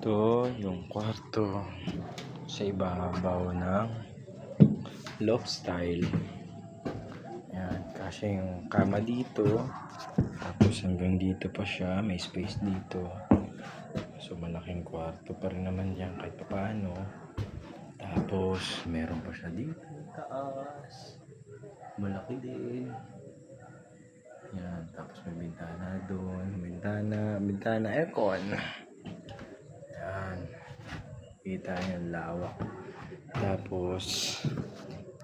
Ito yung kwarto sa ibabaw ng loft style. Ayan, kasi yung kama dito, tapos hanggang dito pa siya, may space dito. So malaking kwarto pa rin naman yan kahit paano. Tapos meron pa siya dito taas, malaki din. Yan, tapos may bintana doon, bintana aircon. Yan, kita yung lawak. Tapos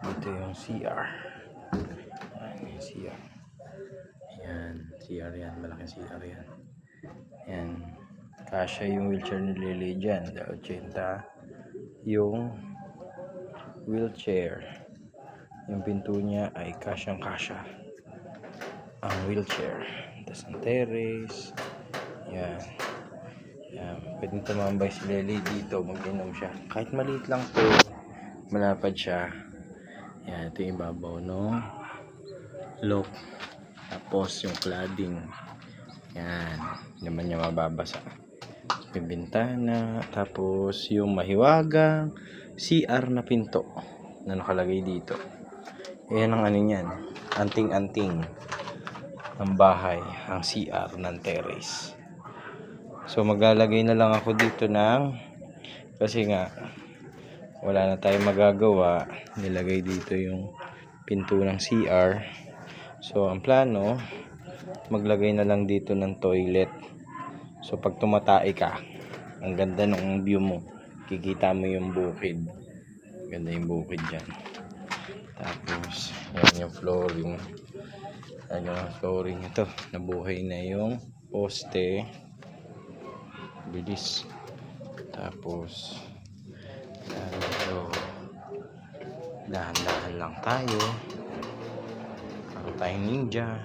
dito yung CR. Yan yung CR. Yan, CR yan, malaking CR yan. Yan, kasya yung wheelchair ni Lily dyan, 80 yung wheelchair. Yung pinto niya ay kasyang kasya ang wheelchair. Tapos ang terrace. Yan. Yan, pwedeng tumambay si Lily dito, mag-inom siya. Kahit maliit lang to, malapad siya. Yan, ito yung ibabaw no lock. Tapos yung cladding. Yan, naman niya mababasa. May bintana. Tapos yung mahiwagang CR na pinto na nakalagay dito. Yan ang ano niyan, anting-anting ng bahay, ang CR ng terrace. So maglalagay na lang ako dito ng, kasi nga wala na tayong magagawa, nilagay dito yung pinto ng CR. So ang plano, maglagay na lang dito ng toilet. So pag tumatay ka, ang ganda ng view mo, kikita mo yung bukid. Ganda yung bukid dyan. Tapos yan yung flooring. Yan yung flooring ito, nabuhay na yung poste. Bilis. Tapos ito, dahan-dahan lang tayo. Ako tayong ninja.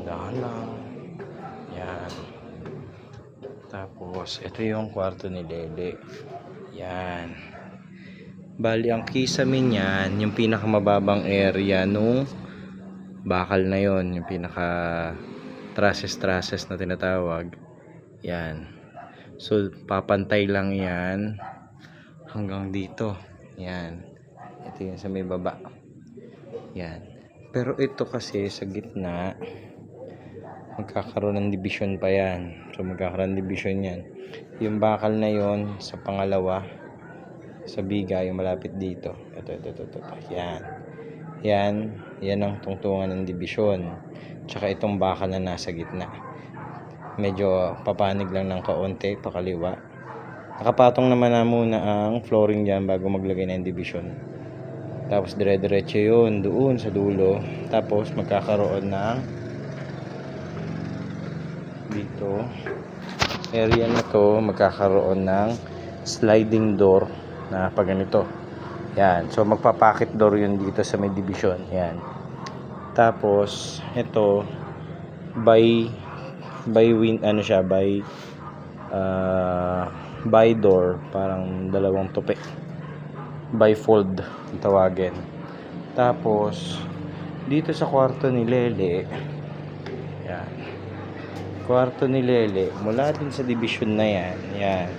Dahan lang. Yan. Tapos ito yung kwarto ni Lele. Yan. Bali ang kisame niyan, yung pinakamababang area nung bakal na yon, yung pinaka trusses na tinatawag. Yan. So papantay lang yan hanggang dito. Yan. Ito yung sa may baba. Yan. Pero ito kasi sa gitna, magkakaroon ng division pa yan. So magkakaroon ng division yan. Yung bakal na yon sa pangalawa, sa biga, yung malapit dito. Ito. Yan. Yan ang tungtungan ng division. Tsaka itong bakal na nasa gitna. Medyo papanig lang ng kaunti, pakaliwa. Nakapatong naman na muna ang flooring dyan bago maglagay ng division. Tapos dire-diretso yun doon sa dulo. Tapos magkakaroon ng dito area na to, magkakaroon ng sliding door na pag ganito. Yan. So magpa-pocket door yun dito sa may division. Yan. Tapos ito by door, parang dalawang tupi. Bifold ang tawagin. Tapos dito sa kwarto ni Lele, yan. Kwarto ni Lele, mula din sa division na yan, yan.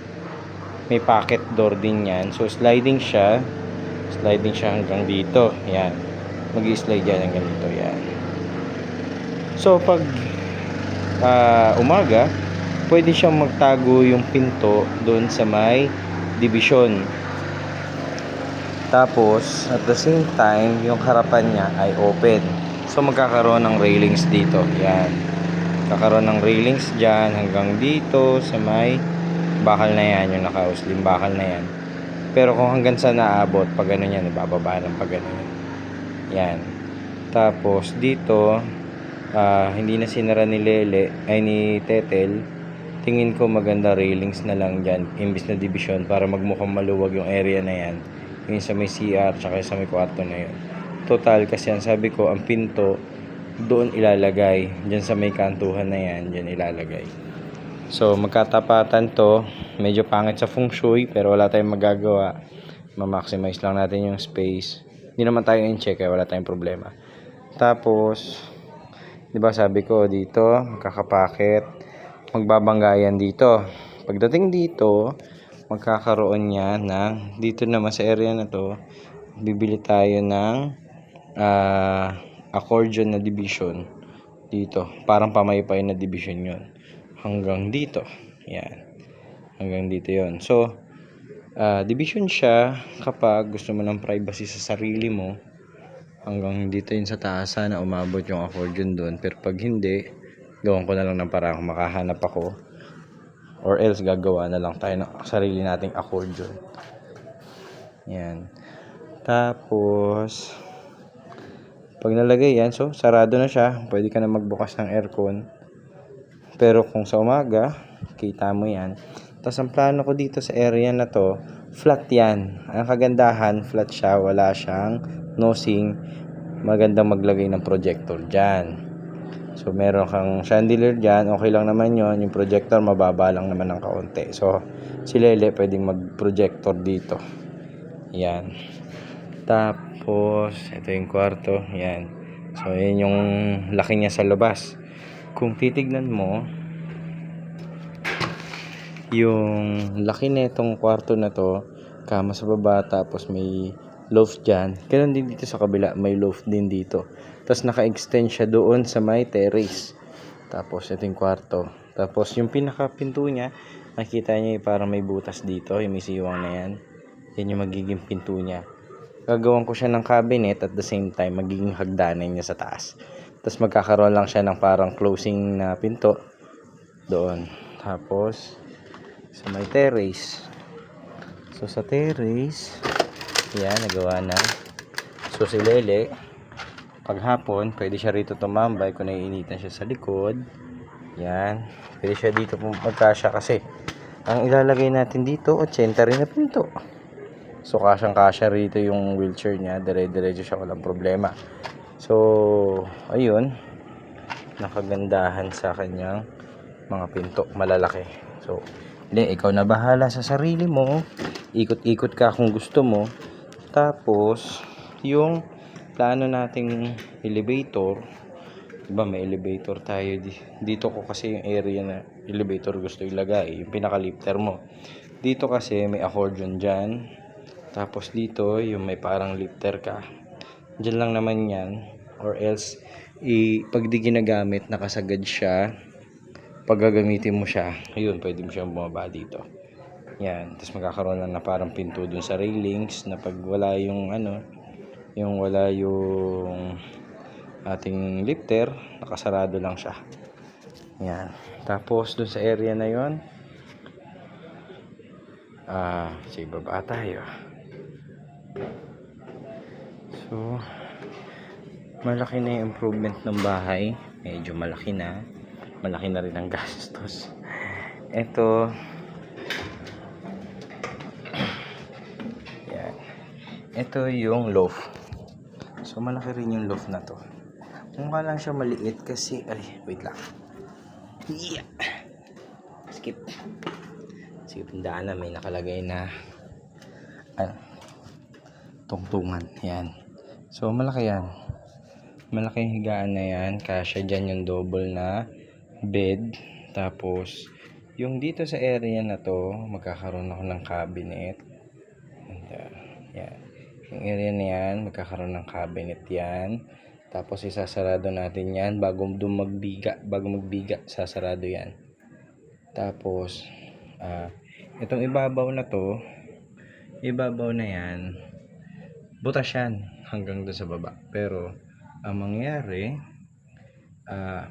May pocket door din yan. So sliding siya hanggang dito. Yan. Mag-i-slide yan hanggang dito. Yan. So pag umaga, pwede siyang magtago yung pinto doon sa may division. Tapos at the same time, yung harapan niya ay open. So magkakaroon ng railings dito. Yan. Kakaroon ng railings dyan hanggang dito sa may bakal na yan, yung nakauslim bakal na yan. Pero kung hanggang sa naabot, pag ano yan, ibababa ng pag ano yan. Yan. Tapos dito, hindi na sinara ni Lele, ay ni Tetel. Tingin ko maganda railings na lang dyan, imbis na division, para magmukhang maluwag yung area na yan. Yung sa may CR, tsaka sa may kwarto na yun. Total, kasi ang sabi ko, ang pinto, doon ilalagay. Dyan sa may kantuhan na yan, dyan ilalagay. So magkatapatan to, medyo pangit sa feng shui pero wala tayong magagawa. Ma-maximize lang natin yung space. Hindi naman tayo in-check kaya wala tayong problema. Tapos, di ba sabi ko dito, magkakapakit, magbabanggayan dito. Pagdating dito, magkakaroon niya ng, dito naman sa area na to, bibili tayo ng accordion na division dito. Parang pamaypay na division yon hanggang dito. Yan. Hanggang dito yon. So, division siya kapag gusto mo ng privacy sa sarili mo. Hanggang dito yun sa taas, sana umabot yung accordion doon. Pero pag hindi, gawan ko na lang ng parang makahanap ako. Or else gagawa na lang tayo ng sarili nating accordion. Yan. Tapos, pag nalagay yan, so sarado na siya. Pwede ka na magbukas ng aircon. Pero kung sa umaga, kita mo yan. Tapos ang plano ko dito sa area na to, flat yan. Ang kagandahan, flat siya. Wala siyang nosing. Magandang maglagay ng projector dyan. So meron kang chandelier dyan, okay lang naman yon. Yung projector mababa lang naman ng kaunti. So si Lele pwedeng mag-projector dito. Yan. Tapos ito yung kwarto. Yan. So yan yung laki niya sa labas. Kung titignan mo, yung laki nitong kwarto na to, kama sa baba, tapos may loft dyan. Ganun din dito sa kabila, may loft din dito. Tapos naka-extend siya doon sa may terrace. Tapos ito yung kwarto. Tapos yung pinaka-pinto niya, nakikita niya parang may butas dito, yung may siwang na yan. Yan yung magiging pinto niya. Gagawan ko siya ng cabinet at the same time magiging hagdanan niya sa taas. Tapos magkakaroon lang siya ng parang closing na pinto doon. Tapos sa may terrace. So sa terrace, yan, nagawa na. So si Lele, paghapon, pwede siya rito tumambay kung naiinitan siya sa likod. Yan, pwede siya dito magkasya kasi ang ilalagay natin dito, 80 rin na pinto. So kasyang-kasya rito yung wheelchair niya, dire-diretso siya, walang problema. So, ayun, nakagandahan sa kanyang mga pinto, malalaki. So, ikaw na bahala sa sarili mo. Ikot-ikot ka kung gusto mo. Tapos, yung plano nating elevator, diba may elevator tayo dito ko kasi yung area na elevator gusto ilagay, yung pinaka-lifter mo. Dito kasi may accordion dyan. Tapos dito, yung may parang lifter ka. Dyan lang naman yan. Or else, pag di ginagamit, nakasagad siya. Pag gagamitin mo siya, ayun, pwede mo siyang bumaba dito. Yan. Tapos magkakaroon lang na parang pinto dun sa railings na pag wala yung wala yung ating lifter, nakasarado lang siya. Yan. Tapos dun sa area na yon, sige, baba tayo. So, malaki na yung improvement ng bahay. Medyo malaki na. Malaki na rin ang gastos. Ito, yan. Ito yung loft. So, malaki rin yung loft na to. Mukha lang siya maliit kasi, wait lang. Yeah. Skip. Tandaan na may nakalagay na tungtungan. Yan. So, malaki yan. Malaki yung higaan na yan. Kasya dyan yung double na bed. Tapos, yung dito sa area na to, magkakaroon ako ng cabinet. Yan. Yung area na yan, magkakaroon ng cabinet yan. Tapos, isasarado natin yan bago magbiga, sasarado yan. Tapos, itong ibabaw na to, ibabaw na yan, butas yan hanggang doon sa baba. Pero ang mangyayari,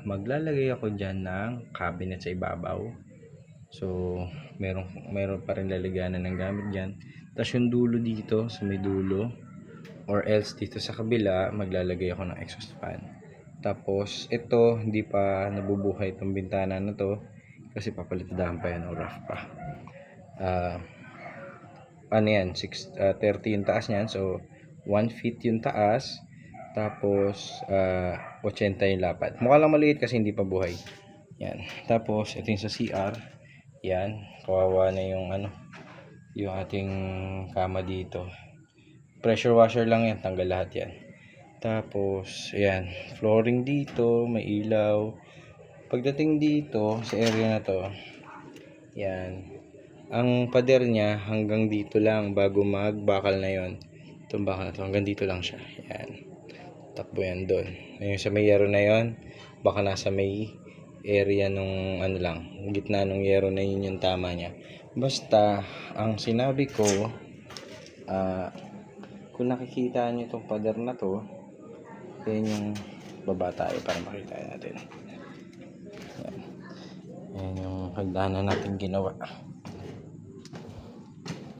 maglalagay ako dyan ng cabinet sa ibabaw. So meron pa rin lalagyanan ng gamit dyan. Tapos yung dulo dito, sa may dulo, or else dito sa kabila, maglalagay ako ng exhaust fan. Tapos ito, hindi pa nabubuhay itong bintana na to kasi papalitan pa yan o rough pa. Ano yan, 30 yung taas niyan. So 1 feet yung taas, tapos 80 yung lapad. Mukha lang maliit kasi hindi pa buhay. Yan. Tapos ito yung sa CR. Yan, kawawa na yung yung ating kama dito. Pressure washer lang yan, tanggal lahat yan. Tapos, ayan, flooring dito, may ilaw. Pagdating dito sa area na to, yan. Ang pader niya hanggang dito lang bago magbakal na yon. Itong bakal na to, hanggang dito lang siya. Yan. Takbo yan doon. Ayun sa may yero na yon, baka nasa may area nung ano lang, gitna nung yero na yun yung tama niya. Basta, ang sinabi ko, kung nakikita nyo itong pader na to, yan yung baba tayo para makita natin. Yan yung hagdanan natin ginawa.